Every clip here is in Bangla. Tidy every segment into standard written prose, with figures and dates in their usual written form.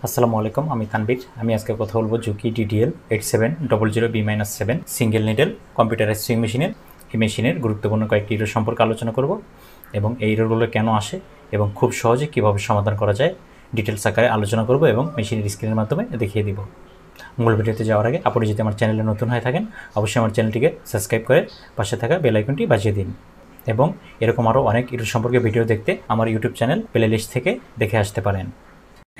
আসসালামু আলাইকুম, আমি তানবীর। আমি আজকে কথা বলবো Juki DDL 8700B-7 single needle computerise sewing মেশিনের এই মেশিনের গুরুত্বপূর্ণ কয়েকটি ইরর সম্পর্কে আলোচনা করব এবং এই ইররগুলো কেন আসে এবং খুব সহজে কীভাবে সমাধান করা যায় ডিটেলস আকারে আলোচনা করব এবং মেশিনের স্ক্রিনের মাধ্যমে দেখিয়ে দিব। মূল ভিডিওতে যাওয়ার আগে আপনি যদি আমার চ্যানেলে নতুন হয়ে থাকেন অবশ্যই আমার চ্যানেলটিকে সাবস্ক্রাইব করে পাশে থাকা বেল আইকনটি বাজিয়ে দিন এবং এরকম আরও অনেক ইরর সম্পর্কে ভিডিও দেখতে আমার ইউটিউব চ্যানেল প্লে লিস্ট থেকে দেখে আসতে পারেন।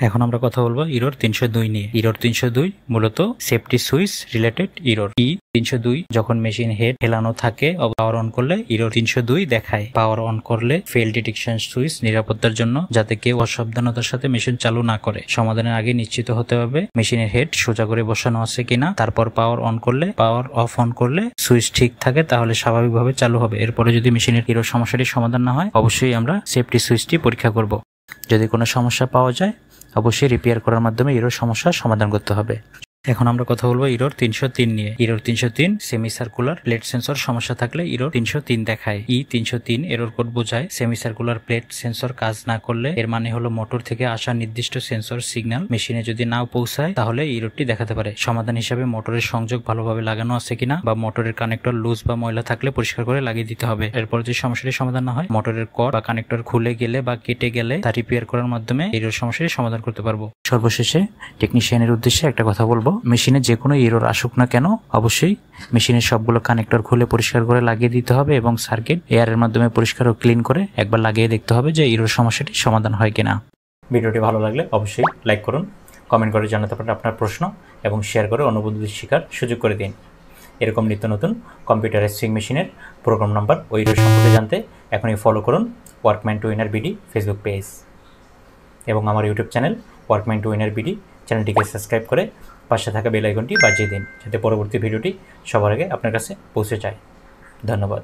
এখন আমরা কথা বলবো ইরর 302 নিয়ে। ইরর 302 মূলত সেফটি সুইচ রিলেটেড ইরর। 302 যখন মেশিন হেড হেলানো থাকে পাওয়ার অন করলে ইরর 302 দেখায়। পাওয়ার অন করলে ফেল ডিটেকশন সুইচ নিরাপত্তার জন্য যাতে কেউ অসাবধানতার সাথে মেশিন চালু না করে। সমাধানের আগে নিশ্চিত হতে হবে মেশিনের হেড সোজা করে বসানো আছে কিনা। তারপর পাওয়ার অন করলে পাওয়ার অন করলে সুইচ ঠিক থাকে তাহলে স্বাভাবিকভাবে চালু হবে। এরপরে যদি মেশিনের ইরর সমস্যাটি সমাধান না হয় অবশ্যই আমরা সেফটি সুইচটি পরীক্ষা করব। যদি কোনো সমস্যা পাওয়া যায় অবশ্যই রিপেয়ার করার মাধ্যমে ইরর সমস্যার সমাধান করতে হবে। এখন আমরা কথা বলবো ইরর 303 নিয়ে। Error 303 semi circular plate sensor সমস্যা থাকলে ইরর 303 দেখায়। 303 এরর কোড বোঝায় সেমি সার্কুলার প্লেট সেন্সর কাজ না করলে। এর মানে হলো মোটর থেকে আসা নির্দিষ্ট সেন্সর সিগন্যাল মেশিনে যদি নাও পৌঁছায় তাহলে ইররটি দেখাতে পারে। সমাধান হিসাবে মোটরের সংযোগ ভালোভাবে লাগানো আছে কিনা বা মোটরের কানেক্টর লুজ বা ময়লা থাকলে পরিষ্কার করে লাগিয়ে দিতে হবে। এরপর যদি সমস্যাটি সমাধান না হয় মোটরের কর্ড বা কানেক্টর খুলে গেলে বা কেটে গেলে তা রিপেয়ার করার মাধ্যমে ইরর সমস্যাটি সমাধান করতে পারবো। সর্বশেষে টেকনিশিয়ানের উদ্দেশ্যে একটা কথা বলবো, মেশিনে যে কোনো ইরর আসুক না কেন অবশ্যই মেশিনের সবগুলো কানেক্টর খুলে পরিষ্কার করে লাগিয়ে দিতে হবে এবং সার্কিট এয়ারের মাধ্যমে পরিষ্কার ও ক্লিন করে একবার লাগিয়ে দেখতে হবে যে ইরর সমস্যাটি সমাধান হয় কিনা। ভিডিওটি ভালো লাগলে অবশ্যই লাইক করুন, কমেন্ট করে জানাতে পারেন আপনার প্রশ্ন এবং শেয়ার করে অন্য বন্ধুদের শেখার সুযোগ করে দিন। এরকম নিত্য নতুন কম্পিউটারাইজ সুইং মেশিনের প্রোগ্রাম নাম্বার ও ইরর সম্পর্কে জানতে এখনই ফলো করুন workman to winner BD Facebook page এবং আমার YouTube channel workman to winner BD চ্যানেলটিকে সাবস্ক্রাইব করে পাশে থাকা বেল আইকনটি বাজিয়ে দিন যাতে পরবর্তী ভিডিওটি সবার আগে আপনার কাছে পৌঁছে যায়। ধন্যবাদ।